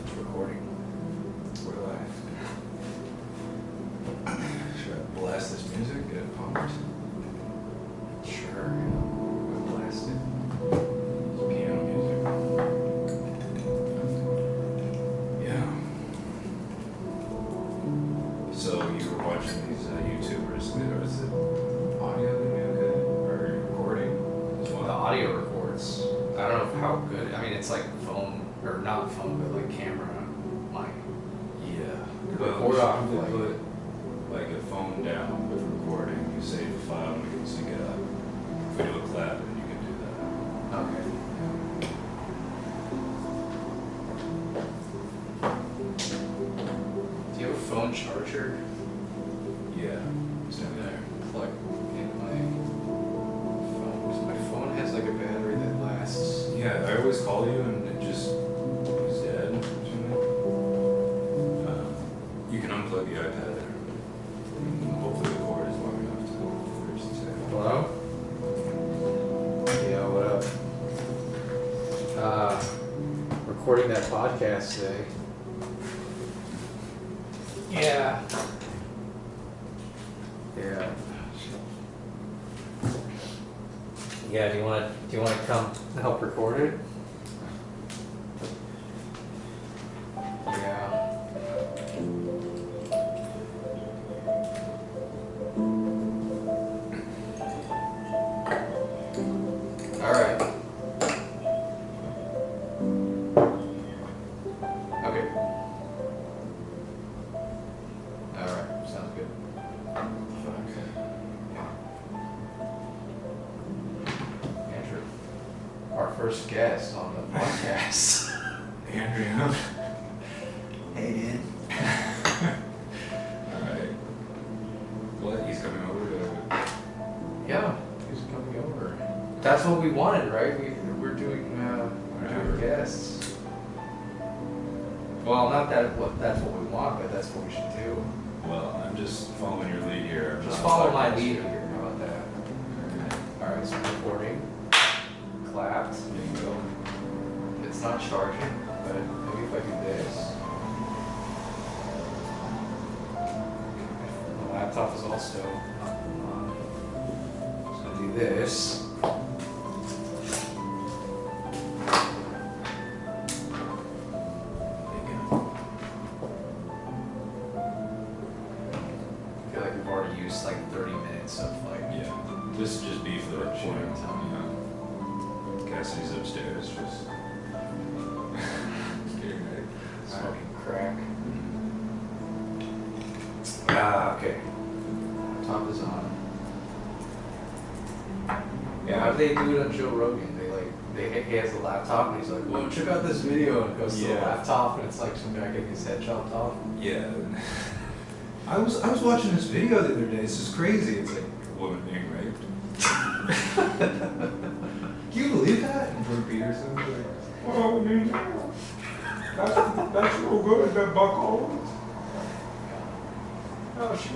It's recording. We're live. Should I blast this music? Get it pumped? Sure. We'll blast it. It's piano music. Yeah. So you were watching these YouTubers. Is it audio good or recording as The well? audio records. I don't know how good. I mean, it's like phone, or not phone, but like camera mic. Yeah. Record off, You like- put like a phone down with recording. You save the file and we can sync it up. If we do a clap, then you can do that. Okay. Do you have a phone charger? Yeah. It's down there. Plug in my phone. 'Cause my phone has like a battery that lasts. Yeah, I always call you and it just was dead or something. You can unplug the iPad there. And hopefully the cord is long enough to finish the sale. Hello? Yeah, what up? Recording that podcast today. Yeah. Yeah. Yeah, do you wanna come help record it? Yeah. Alright. Okay. Alright, sounds good. Fuck. Andrew, our first guest on the podcast. Andrew. Hey, dude. Alright. What? He's coming over to. Yeah, he's coming over. That's what we wanted, right? We're doing guests. Well, not that that's what we want, but that's what we should do. Well, I'm just following your lead here. I'm Just not follow my podcast lead here. here. How about that? Alright, so recording. Clapped. There you go. It's not charging, but maybe if I do this. The laptop is also not on. So I do this. There you go. I feel like we've already used like 30 minutes of like. Yeah. This would just be for the Recording recording time. time. Cassidy's upstairs just. Getting ready. Smoking crack. Ah, okay. Top is on. Yeah, how do they do it on Joe Rogan? He has a laptop and he's like, "Whoa, check out this video," and it goes to the Yeah. laptop and it's like some guy getting his head chopped off. Yeah. I was watching this video the other day. It's just crazy. It's like a woman being raped. Can you believe that? And Jordan Peterson was like, "Oh, I mean, that's real good. That Buck Owens." No, she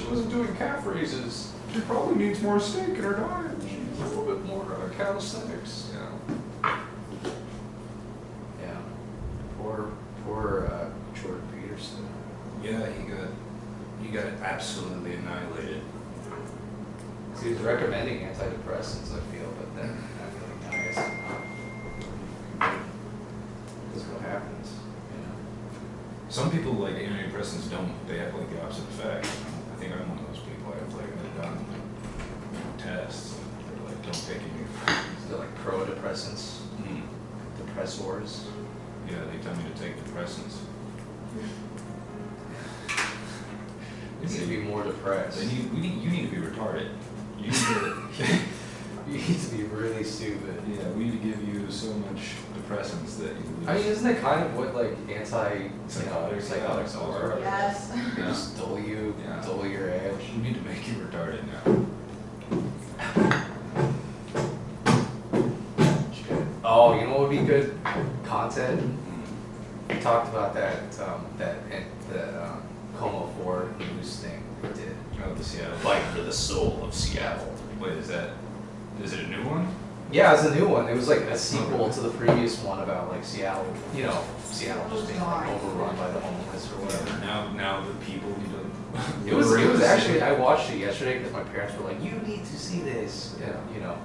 wasn't doing calf raises. She probably needs more steak in her diet. She's a little bit more calisthenics. Yeah. Yeah. Poor Jordan Peterson. Yeah, he got absolutely annihilated. So he was recommending antidepressants, I feel, but then I feel like now I guess not. That's what happens, you know. Some people like antidepressants don't. They have like the opposite effect. I think I'm one of those people. I've like done tests. They're like, don't take any. They're like pro-depressants, depressors. Yeah, they tell me to take depressants. You need to be more depressed. You need to be retarded. You need to, You need to be really stupid. yeah, we need to give you so much depressants that you lose. I mean, isn't that kind of what like Psychotics psychotics are? Yes. They just dull you, Yeah. dull your edge. We need to make you retarded now. Oh, you know what would be good content? We talked about that Como 4 news thing we did. Oh, the Seattle. Fight for the soul of Seattle. Wait, is it a new one? Yeah, it's a new one. It was like a sequel to the previous one about like Seattle, you know, Seattle just being like overrun by the homeless or whatever. Now the people need to. It was liberate the actually, city. I watched it yesterday because my parents were like, you need to see this, and, you know,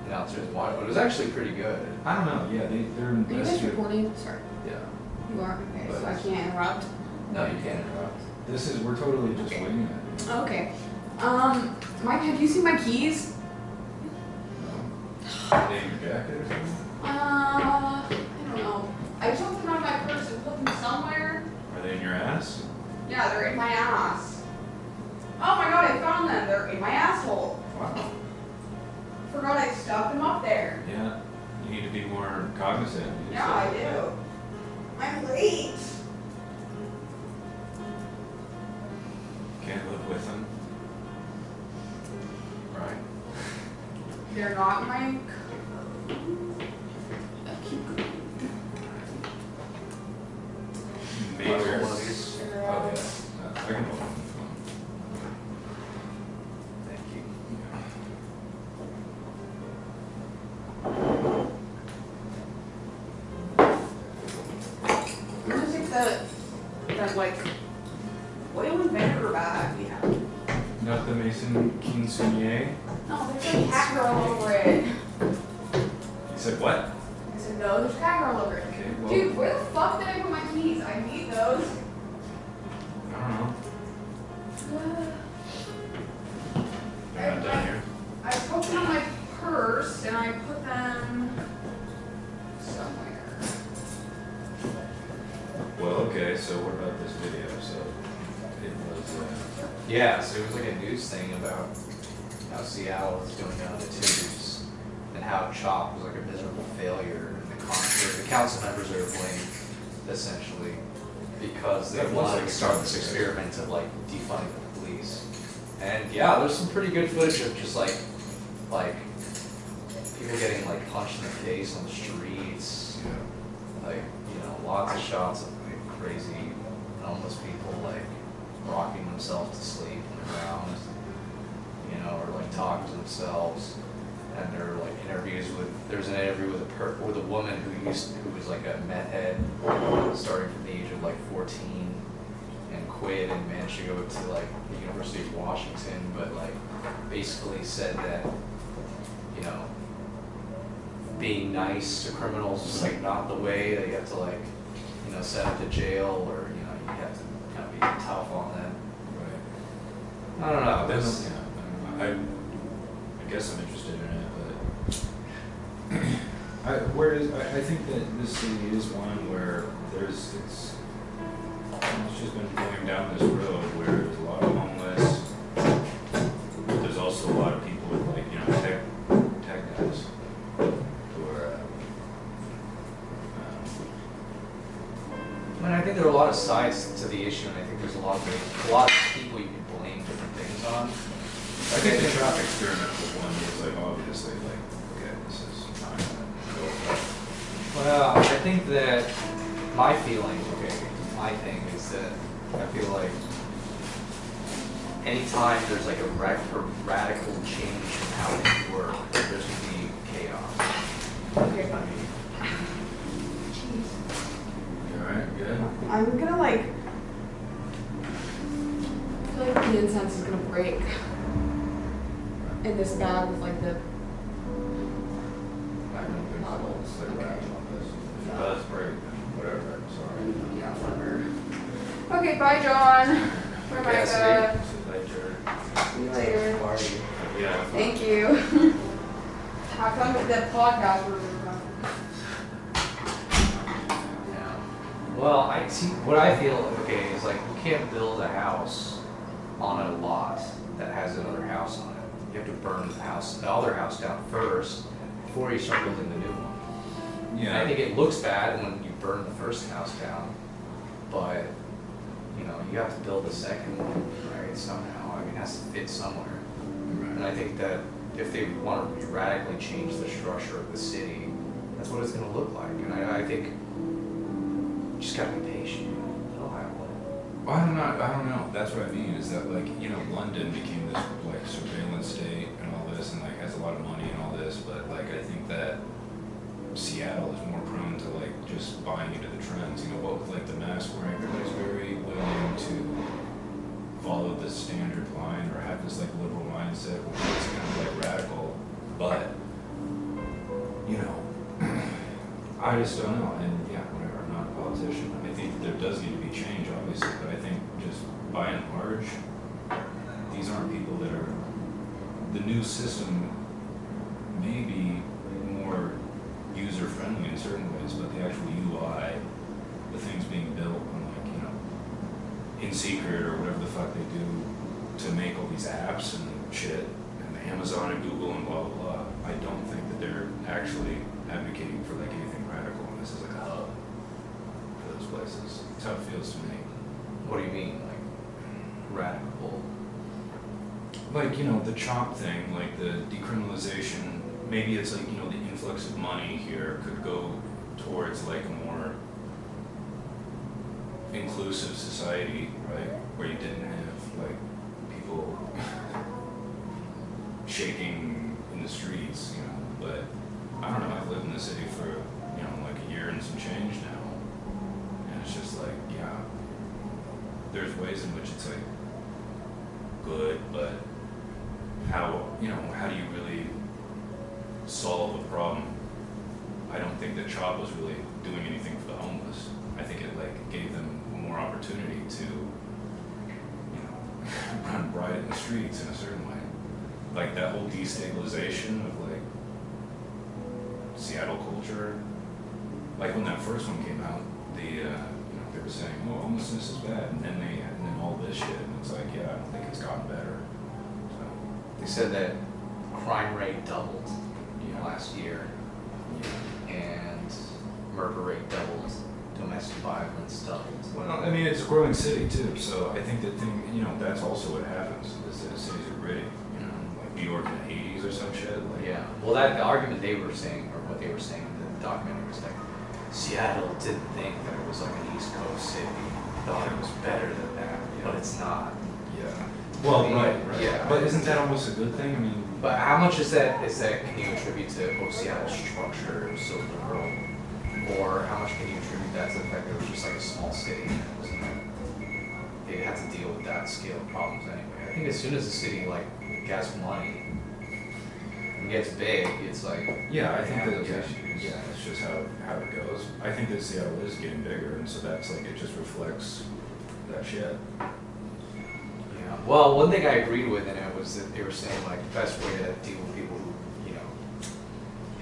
announcers watched it, but it was actually pretty good. I don't know. Yeah, they're Are you guys investigating. recording? Sorry. Yeah. You are? Okay, so I But- can't interrupt. No, you can't interrupt. We're totally just winging it. Okay. Mike, have you seen my keys? Are they in your jacket or something? I don't know. I took them out of my purse and put them somewhere. Are they in your ass? Yeah, they're in my ass. Oh my god, I found them. They're in my asshole. Wow. Forgot I stuck them up there. Yeah. You need to be more cognizant. You Yeah, I said- do. I'm late. Can't live with them. Right. They're not my. Keep going. Maybe. One of Oh these. yeah. I can hold on. Thank you. I'm gonna take that like oil and vinegar bag we have. Not the Mason Quinceañer. No, there's like hacker all over it. You said what? I said no, there's hacker all over it. Okay, well, Dude, where the fuck did I put my keys? I need those. I don't know. They're not down here. I put them on my purse and I put them somewhere. Well, okay, so what about this video? So it was, Yeah, so it was like a news thing about how Seattle is going down the tubes and how CHOP was like a miserable failure and the council members are to blame essentially because they That was wanted like to start this something. experiment of like defunding the police. And yeah, there's some pretty good footage of just like people getting like punched in the face on the streets, like, you know, lots of shots of like crazy homeless people like rocking themselves to sleep on the ground, you know, or like talking to themselves. And there are like interviews there's an interview with a woman who was like a meth head, starting from the age of like 14 and quit and managed to go to like the University of Washington, but like basically said that, you know, being nice to criminals is like not the way, that you have to like, you know, send them to jail or, you know, you have to kind of be tough on them. right. I don't know. That's, It's, yeah, I guess I'm interested in it, but I think that this city is one where it's just been going down this road where there's a lot of homeless, but there's also a lot of people with like, you know, tech guys who are, I mean, I think there are a lot of sides to the issue, and I think there's a lot of people you can blame different things on. I think the traffic experiment was one that was like obviously like, okay, this is not gonna go well. Well, I think that my feeling, my thing is that I feel like anytime there's like a radical change in how things work, there's gonna be chaos. Okay. I mean, Jeez. You alright, good? I'm gonna like. I feel like the incense is gonna break in this bag with like the. I don't think so. Bottles, It's like okay. right on this. If it does break, then whatever, sorry. Yeah, whatever. Okay, bye, John. Bye, Micah. See you later. party. Yeah. Thank you. Have fun with the podcast we're recording. Yeah. Well, I see, what I feel, is like, you can't build a house on a lot that has another house on it. You have to burn the other house down first before you start building the new one. And I think it looks bad when you burn the first house down, but, you know, you have to build a second one, right, somehow. I mean, it has to fit somewhere. And I think that if they want to radically change the structure of the city, that's what it's going to look like. And I think you just got to be patient. It'll happen. I don't know. That's what I mean, is that like, you know, London became this like surveillance state and all this and like has a lot of money and all this, but like I think that Seattle is more prone to like just buying into the trends, you know, what with like the mask wearing, everybody's very willing to follow the standard line or have this like liberal mindset, which is kind of like radical, but you know, I just don't know, and yeah, whatever, I'm not a politician. I think that there does need to be change, obviously, but I think just by and large, these aren't people that are, the new system may be more user-friendly in certain ways, but the actual UI, the things being built on like, you know, in secret or whatever the fuck they do to make all these apps and shit, and Amazon and Google and blah, blah, blah, I don't think that they're actually advocating for like anything radical, and this is like a hub for those places. That's how it feels to me. What do you mean, like, radical? Like, you know, the CHOP thing, like the decriminalization, maybe it's like, you know, the influx of money here could go towards like a more inclusive society, right? Where you didn't have like people shaking in the streets, you know, but I don't know, I've lived in the city for, you know, like a year and some change now, and it's just like, yeah, there's ways in which it's like good, but how, you know, how do you really solve a problem? I don't think that CHOP was really doing anything for the homeless. I think it like gave them more opportunity to, you know, run riot in the streets in a certain way. Like that whole destabilization of like Seattle culture. Like when that first one came out, you know, they were saying, oh, homelessness is bad, and then all this shit, and it's like, yeah, I don't think it's gotten better. So, They said that crime rate doubled last year, and murder rate doubled, domestic violence doubled. well, I mean, it's a growing city too, so I think that you know, that's also what happens, is that cities are gritty, you know, like New York in the 80s or some shit. Like, Yeah, well, the argument they were saying, or what they were saying in the documentary was like, Seattle didn't think that it was like an East Coast city, thought it was better than that, but it's not. yeah. Well, right. Yeah. But isn't that almost a good thing? I mean, But how much is that can you attribute to Seattle's structure so liberal? Or how much can you attribute that to the fact that it was just like a small city? They had to deal with that scale of problems anyway. I think as soon as the city like gets money and gets big, it's like yeah, I they think have that, those yeah, issues. yeah, that's just how it goes. I think that Seattle is getting bigger, and so that's like, it just reflects that shit. Yeah. Well, one thing I agreed with in it was that they were saying like the best way to deal with people who, you know,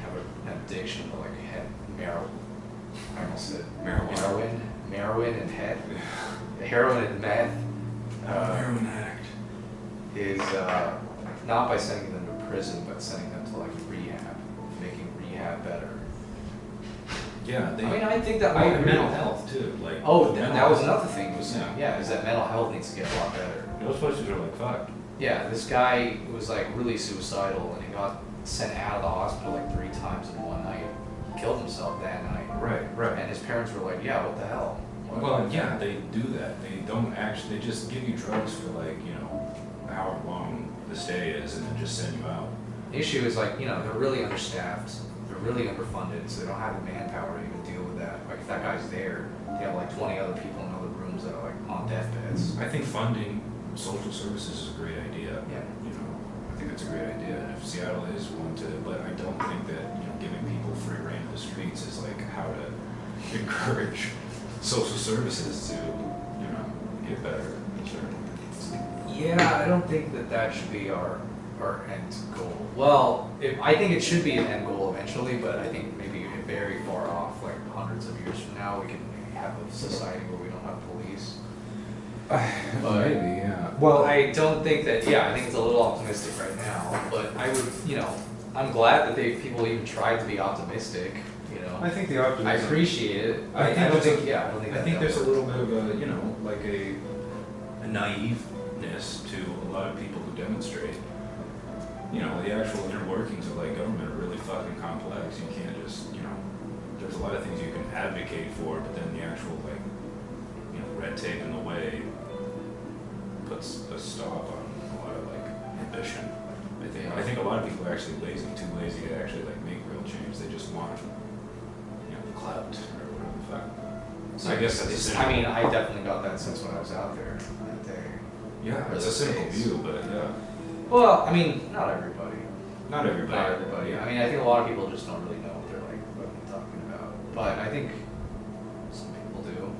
have an addiction to like I almost said heroin and heroin and meth. Heroin addict. Is not by sending them to prison, but sending them to like rehab, making rehab better. Yeah, I think that I mental health too. Like, that was another thing he was saying. Yeah, is that mental health needs to get a lot better. Those places are like fucked. Yeah, this guy was like really suicidal, and he got sent out of the hospital like 3 times in one night. He killed himself that night. Right. And his parents were like, "Yeah, what the hell?" Well, yeah, they do that. They don't actually. They just give you drugs for like, you know, however long the stay is, and then just send you out. The issue is like, you know, they're really understaffed, they're really underfunded, so they don't have the manpower to even deal with that. Like if that guy's there, they have like 20 other people in other rooms that are like on deathbeds. I think funding social services is a great idea. Yeah. You know, I think it's a great idea, and if Seattle is one to, but I don't think that, you know, giving people free rein of the streets is like how to encourage social services to, you know, get better. Yeah, I don't think that should be our end goal. Well, I think it should be an end goal eventually, but I think maybe very far off, like hundreds of years from now, we can maybe have a society where we don't have police. Maybe, yeah. Well, I don't think that, I think it's a little optimistic right now, but I would, you know, I'm glad that people even tried to be optimistic, you know. I think the optimism. I appreciate it. I don't think there's a work. little bit of a, you know, like a naiveness to a lot of people who demonstrate. You know, the actual inner workings of like government are really fucking complex. You can't just, you know, there's a lot of things you can advocate for, but then the actual like, you know, red tape in the way puts a stop on a lot of like ambition. I think a lot of people are actually lazy, too lazy to actually like make real change. They just want, clout or whatever the fuck. So I guess that's I mean, I definitely got that sense when I was out there that day. Yeah, it's a cynical view, but yeah. Well, I mean, not everybody. Not everybody. Not everybody. I mean, I think a lot of people just don't really know what they're like, what they're talking about. But I think some people do,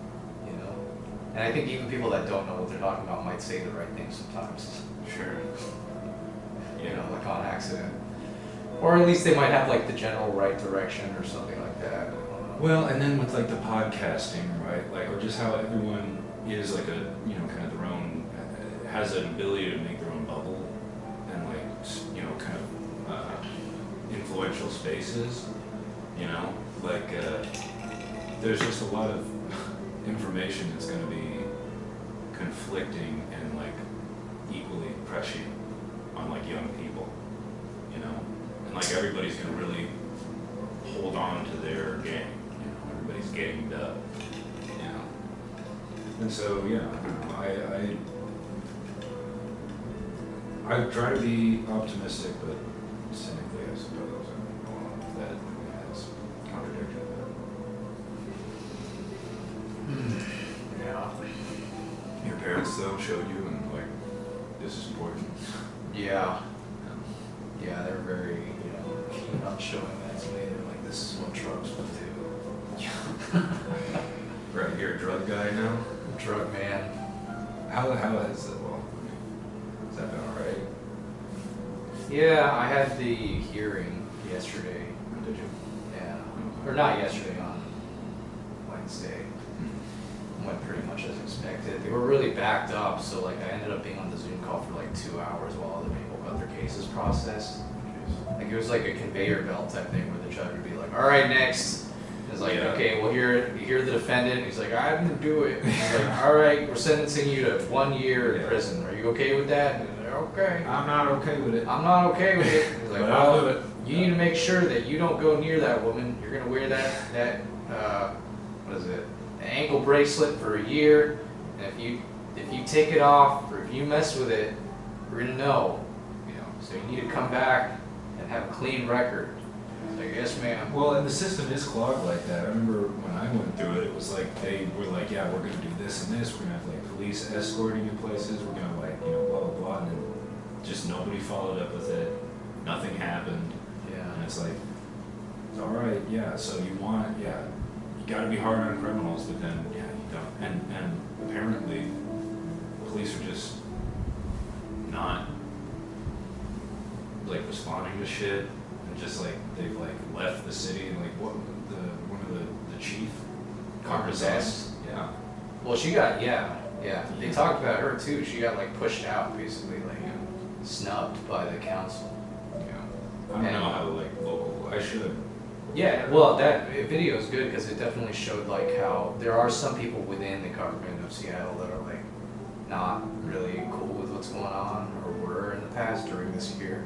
And I think even people that don't know what they're talking about might say the right thing sometimes. Sure. Like on accident. Or at least they might have like the general right direction or something like that. Well, and then with like the podcasting, right? Like, or just how everyone is like a, kind of their own, has an ability to make their own bubble and like, kind of influential spaces, like there's just a lot of information that's going to be conflicting and like equally prescient on like young people, and like everybody's going to really hold on to their game, everybody's gamed up, and so I try to be optimistic, but cynically, I suppose, that has contradicted that. Yeah. Your parents though showed you and like, this is important. Yeah. Yeah, they're very, keen on showing that to me. They're like, this is what drugs will do. Right, you're a drug guy now? Drug man. How has it, has that been alright? Yeah, I had the hearing yesterday. Did you? Yeah. Or not yesterday, on Wednesday. Went pretty much as expected. They were really backed up, so like I ended up being on the Zoom call for like 2 hours while other people got their cases processed. Like it was like a conveyor belt type thing where the judge would be like, all right, next. It's like, okay, well, hear the defendant. He's like, I didn't do it. And he's like, all right, we're sentencing you to 1 year in prison. Are you okay with that? And they're okay. I'm not okay with it. I'm not okay with it. He's like, But I'll do well, it. you need to make sure that you don't go near that woman. You're gonna wear that what is it? An ankle bracelet for a year. And if you take it off or if you mess with it, we're gonna know. So you need to come back and have a clean record. Like, yes, ma'am. Well, and the system is clogged like that. I remember when I went through it, it was like they were like, yeah, we're gonna do this and this. We're gonna have like police escorting you places. We're gonna like, blah blah blah, and then just nobody followed up with it. Nothing happened. Yeah. And it's like, all right, yeah. So you got to be hard on criminals, but then you don't. And apparently, police are just not like responding to shit. Just like they've like left the city and like one of the chief Congress. Yeah. Well, she got They talked about her too. She got like pushed out, basically, like snubbed by the council. I don't know how like local. I should. Yeah, well, that video is good because it definitely showed like how there are some people within the government of Seattle that are like not really cool with what's going on or were in the past during this year.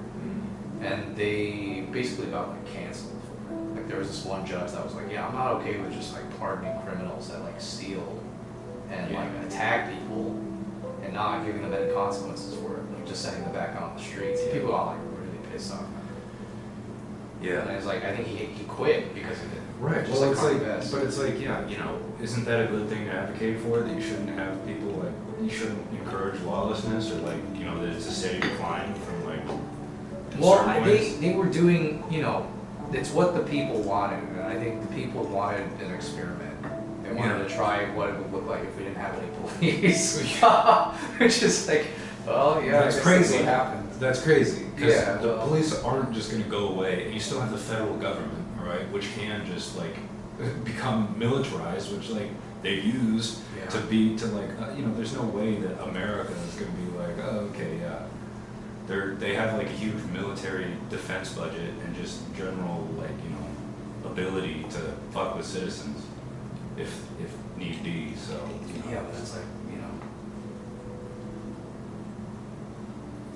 And they basically got like canceled for it. Like there was this one judge that was like, yeah, I'm not okay with just like pardoning criminals that like steal and like attack people and not giving them any consequences for it, like just sending them back out on the streets. People got like really pissed off. Yeah. And it's like, I think he quit because of it. Right. Just Well, like it's like, Best. but it's like, isn't that a good thing to advocate for? That you shouldn't have people like, you shouldn't encourage lawlessness, or like, that it's a steady decline from like. Well, they were doing, it's what the people wanted, and I think the people wanted an experiment. They wanted to try what it would look like if we didn't have any police. Which is like, well, yeah, that's I guess crazy. That's what happened. That's crazy. Because the well, police aren't just going to go away, and you still have the federal government, all right, which can just like become militarized, which like they use to there's no way that America is going to be like, oh, okay, yeah. They have like a huge military defense budget and just general ability to fuck with citizens if need be. So yeah, but it's like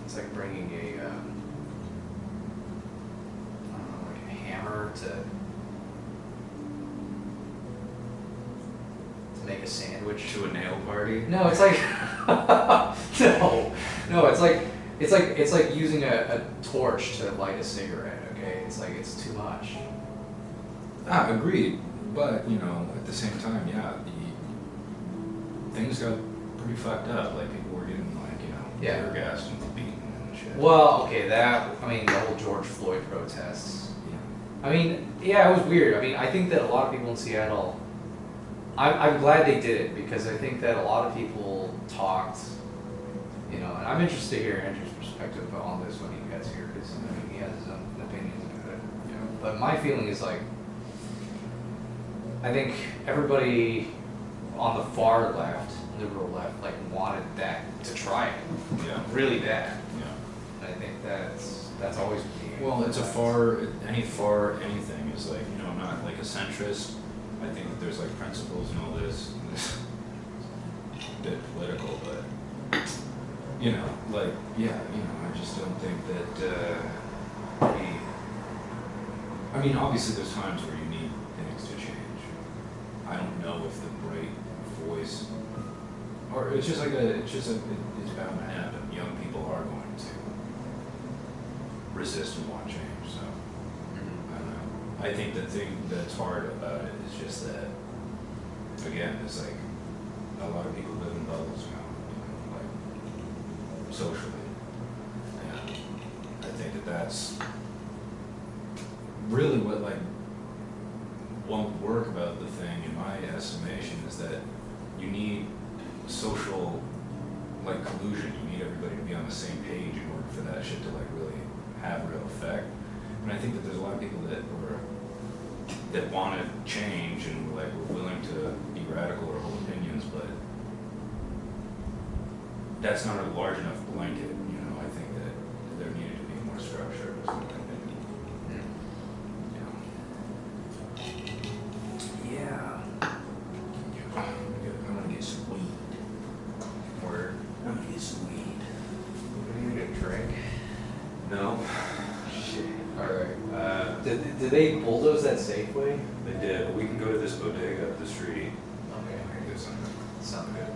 it's like bringing a I don't know, like a hammer to to make a sandwich. To a nail party? No, it's like no, it's like using a torch to light a cigarette. Okay, it's like it's too much. Agreed. But, you know, at the same time, yeah, things got pretty fucked up. Like, people were getting, like, you know, Yeah. tear gassed and beaten and shit. Well, okay, I mean, the whole George Floyd protests. Yeah. I mean, yeah, it was weird. I mean, I think that a lot of people in Seattle, I'm glad they did it because I think that a lot of people talked, you know, and I'm interested to hear Andrew's perspective on this when he gets here because, I mean, he has his own opinions about it. You know? But my feeling is like, I think everybody on the far left, liberal left, like wanted that to try it Yeah. really bad. Yeah. And I think that's always been the Well, it's a far anything is like, you know, I'm not like a centrist. I think that there's like principles and all this, and this is a bit political, but, you know, like, yeah, you know, I just don't think that, I mean, obviously there's times where you need things to change. I don't know if the right voice, or it's bound to happen. Young people are going to resist and want change, so, I don't know. I think the thing that's hard about it is just that, again, it's like, a lot of people live in bubbles now, you know, like, socially. And I think that that's really what, like, won't work about the thing, in my estimation, is that you need social, like, collusion. You need everybody to be on the same page in order for that shit to, like, really have real effect. And I think that there's a lot of people that want to change and, like, were willing to be radical or hold opinions, but that's not a large enough blanket, you know. I think that there needed to be more structure, is what I think. Yeah. I'm gonna get some weed. Word. I'm gonna get some weed. We need a drink. No. Shit. Alright. Did they bulldoze that Safeway? They did, but we can go to this bodega up the street. Okay. I can get something. Sound good.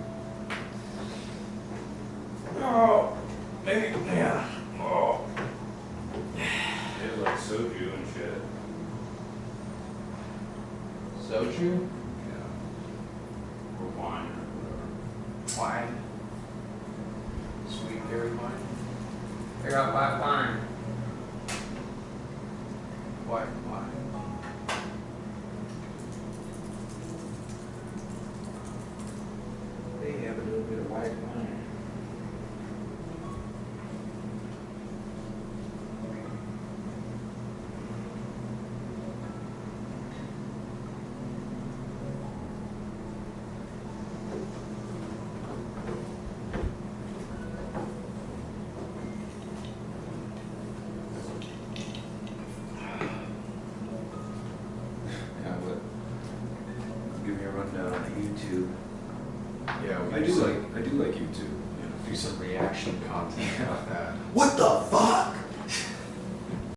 Oh, maybe, yeah. Oh. They have like soju and shit. Soju? Yeah. Or wine or whatever. Wine. Sweet berry wine. I got white wine. White wine. They have a little bit of white wine. Give me a rundown on YouTube. Yeah, I do like YouTube. You know, do some reaction content about that. What the fuck?